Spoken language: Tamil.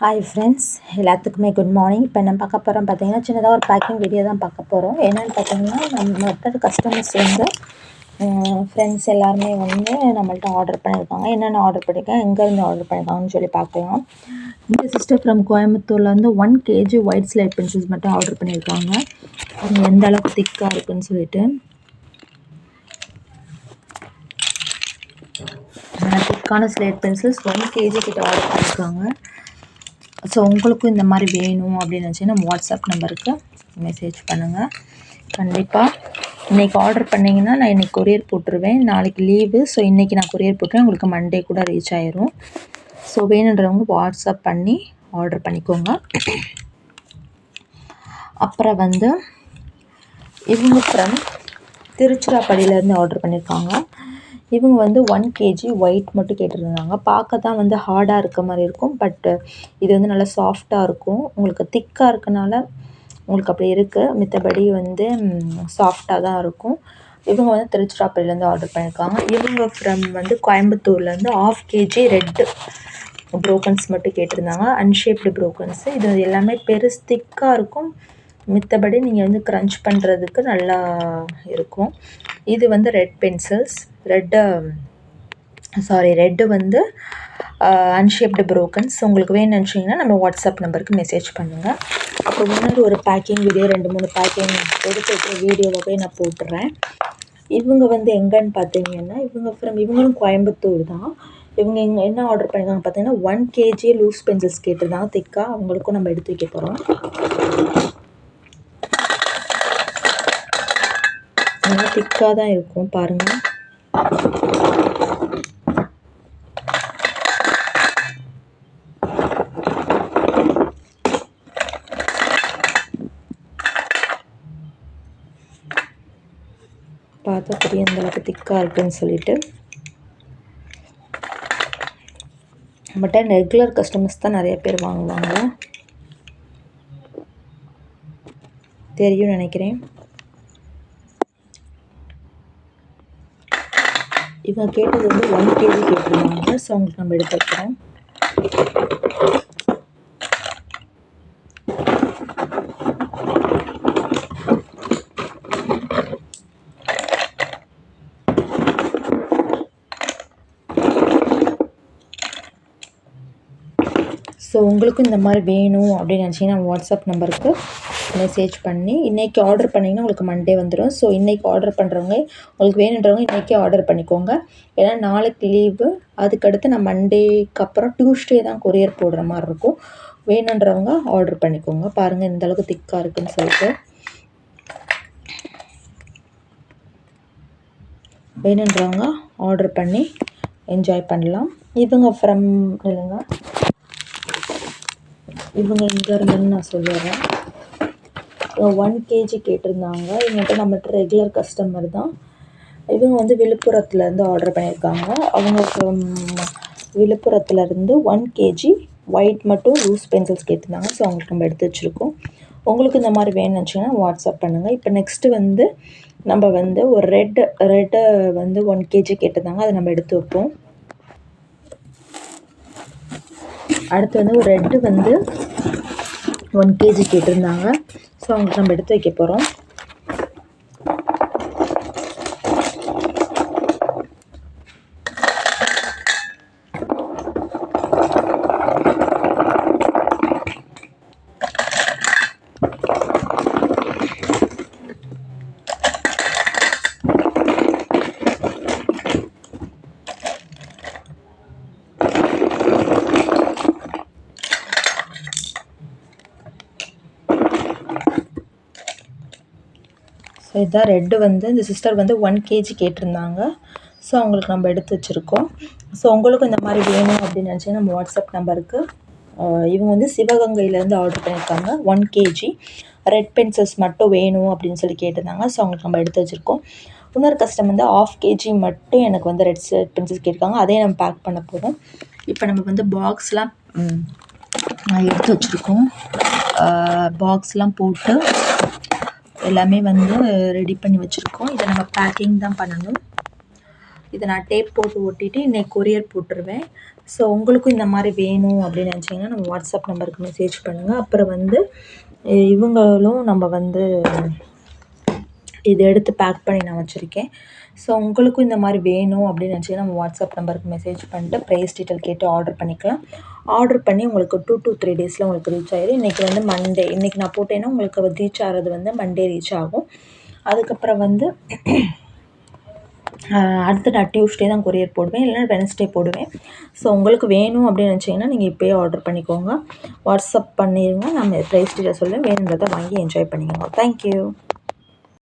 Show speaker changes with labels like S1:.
S1: ஹாய் ஃப்ரெண்ட்ஸ், எல்லாத்துக்குமே குட் மார்னிங். இப்போ நம்ம பார்க்க போகிறோம் பார்த்தீங்கன்னா, சின்னதாக ஒரு பேக்கிங் வீடியோ தான் பார்க்க போகிறோம். என்னென்னு பார்த்தீங்கன்னா, நம்மள்ட்ட கஸ்டமர்ஸ் வந்து ஃப்ரெண்ட்ஸ் எல்லாருமே வந்து நம்மள்ட்ட ஆர்டர் பண்ணியிருக்காங்க. என்னென்ன ஆர்டர் பண்ணியிருக்காங்க, எங்கேருந்து ஆர்டர் பண்ணியிருக்காங்கன்னு சொல்லி பார்க்கலாம். இந்த சிஸ்டர் ஃப்ரம் கோயம்புத்தூரில் வந்து 1 kg ஒயிட் ஸ்லேட் பென்சில்ஸ் மட்டும் ஆர்டர் பண்ணியிருக்காங்க. அது எந்த அளவுக்கு திக்காக இருக்குன்னு சொல்லிட்டு திக்கான ஸ்லேட் பென்சில்ஸ் 1 kg கிட்ட ஆர்டர் பண்ணியிருக்காங்க. ஸோ உங்களுக்கும் இந்த மாதிரி வேணும் அப்படின்னு நினச்சிங்கன்னா வாட்ஸ்அப் நம்பருக்கு மெசேஜ் பண்ணுங்கள். கண்டிப்பாக இன்றைக்கி ஆர்டர் பண்ணிங்கன்னா நான் இன்றைக்கி கொரியர் போட்டுருவேன். நாளைக்கு லீவு, ஸோ இன்றைக்கி நான் கொரியர் போட்டுருவேன். உங்களுக்கு மண்டே கூட ரீச் ஆயிரும். ஸோ வேணுன்றவங்க வாட்ஸ்அப் பண்ணி ஆர்டர் பண்ணிக்கோங்க. அப்புறம் வந்து இவங்க ஃப்ரம் திருச்சிராப்பள்ளியிலேருந்து ஆர்டர் பண்ணியிருக்காங்க. இவங்க வந்து 1 kg ஒயிட் மட்டும் கேட்டிருந்தாங்க. பார்க்க தான் வந்து ஹார்டாக இருக்க மாதிரி இருக்கும், பட்டு இது வந்து நல்லா சாஃப்டாக இருக்கும். உங்களுக்கு திக்காக இருக்கனால உங்களுக்கு அப்படி இருக்குது, மித்தபடி வந்து சாஃப்டாக தான் இருக்கும். இவங்க வந்து திருச்சிராப்பள்ளியிலேருந்து ஆர்டர் பண்ணியிருக்காங்க. இவங்க ஃப்ரம் வந்து கோயம்புத்தூர்லேருந்து 1/2 kg ரெட்டு ப்ரோக்கன்ஸ் மட்டும் கேட்டிருந்தாங்க. அன்ஷேப்டு ப்ரோக்கன்ஸு. இது எல்லாமே பெருசு திக்காக இருக்கும், மித்தபடி நீங்கள் வந்து க்ரன்ச் பண்ணுறதுக்கு நல்லா இருக்கும். இது வந்து ரெட் பென்சில்ஸ், ரெட்டு வந்து அன்ஷேப்டு ப்ரோக்கன்ஸ். உங்களுக்கு வேணும்னு நினச்சிங்கன்னா நம்ம வாட்ஸ்அப் நம்பருக்கு மெசேஜ் பண்ணுங்கள். அப்போ முன்னாடி ஒரு பேக்கிங் வீடியோ 2-3 பேக்கிங் எடுத்து வீடியோவாகவே நான் போட்டுறேன். இவங்க வந்து எங்கன்னு பார்த்தீங்கன்னா, இவங்களும் கோயம்புத்தூர் தான். இவங்க இங்கே என்ன ஆர்டர் பண்ணியிருக்காங்க பார்த்தீங்கன்னா 1 kg லூஸ் பென்சில்ஸ் கேட்டிருந்தாங்க திக்காக. அவங்களுக்கும் நம்ம எடுத்து வைக்க போகிறோம். நல்லா திக்காக தான் இருக்கும் பாருங்கள். பார்த்தா தெரியும் இந்த அளவுக்கு திக்காக இருக்குன்னு சொல்லிட்டு. பட் ரெகுலர் கஸ்டமர்ஸ் தான் நிறைய பேர் வாங்குவாங்க, தெரியும் நினைக்கிறேன். இவங்க கேட்டது வந்து 1 kg கேட்டிருந்தாங்க. ஸோ அவங்களுக்கு நம்ம எடுத்து வைக்கிறோம். ஸோ உங்களுக்கும் இந்த மாதிரி வேணும் அப்படின்னு நினச்சிங்கன்னா வாட்ஸ்அப் நம்பருக்கு மெசேஜ் பண்ணி இன்றைக்கி ஆர்டர் பண்ணிங்கன்னா உங்களுக்கு மண்டே வந்துடும். ஸோ இன்றைக்கி ஆர்டர் பண்ணுறவங்க, உங்களுக்கு வேணுன்றவங்க இன்றைக்கே ஆர்டர் பண்ணிக்கோங்க. ஏன்னா நாளைக்கு லீவு, அதுக்கடுத்து நான் மண்டேக்கு அப்புறம் டியூஸ்டே தான் கொரியர் போடுற மாதிரி இருக்கும். வேணுன்றவங்க ஆர்டர் பண்ணிக்கோங்க. பாருங்கள் இந்த அளவுக்கு திக்காக இருக்குன்னு சொல்லிட்டு. வேணுன்றவங்க ஆர்டர் பண்ணி என்ஜாய் பண்ணலாம். இவங்க ஃப்ரம் இல்லைங்க, இவங்க எங்கே இருந்துன்னு நான் சொல்லிடுறேன். 1 kg கேட்டிருந்தாங்க. இவங்கள்ட்ட நம்மகிட்ட ரெகுலர் கஸ்டமர் தான். இவங்க வந்து விழுப்புரத்துலேருந்து ஆர்டர் பண்ணியிருக்காங்க. அவங்க ஃப்ரம் விழுப்புரத்துலேருந்து 1 kg ஒயிட் மட்டும் லூஸ் பென்சில்ஸ் கேட்டிருந்தாங்க. ஸோ அவங்களுக்கு நம்ம எடுத்து வச்சுருக்கோம். உங்களுக்கு இந்த மாதிரி வேணும்னு நினச்சிங்கன்னா வாட்ஸ்அப் பண்ணுங்கள். இப்போ நெக்ஸ்ட்டு வந்து நம்ம வந்து ஒரு ரெட்டை வந்து 1 kg கேட்டிருந்தாங்க. அதை நம்ம எடுத்து வைப்போம். அடுத்து வந்து ஒரு ரெட்டு வந்து 1 kg கேட்டிருந்தாங்க. ஸோ அவங்களுக்கு நம்ம எடுத்து வைக்க போகிறோம். ஸோ இதுதான் ரெட்டு வந்து இந்த சிஸ்டர் வந்து 1 kg கேட்டிருந்தாங்க. ஸோ அவங்களுக்கு நம்ம எடுத்து வச்சுருக்கோம். ஸோ உங்களுக்கும் இந்த மாதிரி வேணும் அப்படின்னு நினச்சிங்கன்னா நம்ம வாட்ஸ்அப் நம்பருக்கு, இவங்க வந்து சிவகங்கையிலேருந்து ஆர்டர் பண்ணியிருக்காங்க. 1 kg ரெட் பென்சில்ஸ் மட்டும் வேணும் அப்படின்னு சொல்லி கேட்டிருந்தாங்க. ஸோ அவங்களுக்கு நம்ம எடுத்து வச்சுருக்கோம். இன்னொரு கஸ்டமர் வந்து 1/2 kg மட்டும் எனக்கு வந்து ரெட் பென்சில்ஸ் கேட்டிருக்காங்க. அதே நம்ம பேக் பண்ண போகிறோம். இப்போ நம்ம வந்து பாக்ஸ்லாம் எடுத்து வச்சுருக்கோம். பாக்ஸ்லாம் போட்டு எல்லாமே வந்து ரெடி பண்ணி வச்சுருக்கோம். இதை நம்ம பேக்கிங் தான் பண்ணணும். இதை நான் டேப் போட்டு ஒட்டிட்டு இன்றைக்கி கொரியர் போட்டுருவேன். ஸோ உங்களுக்கும் இந்த மாதிரி வேணும் அப்படின்னு நினச்சிங்கன்னா நம்ம வாட்ஸ்அப் நம்பருக்கு மெசேஜ் பண்ணுங்கள். அப்புறம் வந்து இவங்களும் நம்ம வந்து இதை எடுத்து பேக் பண்ணி நான் வச்சுருக்கேன். ஸோ உங்களுக்கும் இந்த மாதிரி வேணும் அப்படின்னு நினச்சிங்கன்னா நம்ம வாட்ஸ்அப் நம்பருக்கு மெசேஜ் பண்ணிட்டு ப்ரைஸ் டீட்டெயில் கேட்டு ஆர்டர் பண்ணிக்கலாம். ஆர்டர் பண்ணி உங்களுக்கு 2 to 3 டேஸில் உங்களுக்கு ரீச் ஆயிடும். இன்றைக்கி வந்து மண்டே, இன்றைக்கி நான் போட்டேன்னா உங்களுக்கு ரீச் ஆகிறது வந்து மண்டே ரீச் ஆகும். அதுக்கப்புறம் வந்து அடுத்து நான் டியூஸ்டே தான் கொரியர் போடுவேன், இல்லைனா வெனஸ்டே போடுவேன். ஸோ உங்களுக்கு வேணும் அப்படின்னு நினச்சிங்கன்னா நீங்கள் இப்போயே ஆர்டர் பண்ணிக்கோங்க. வாட்ஸ்அப் பண்ணிடுங்க, நான் ப்ரைஸ் டீட்டெயில் சொல்லுவேன், வேணுன்றதை வாங்கி என்ஜாய் பண்ணிக்கோங்க. தேங்க்யூ.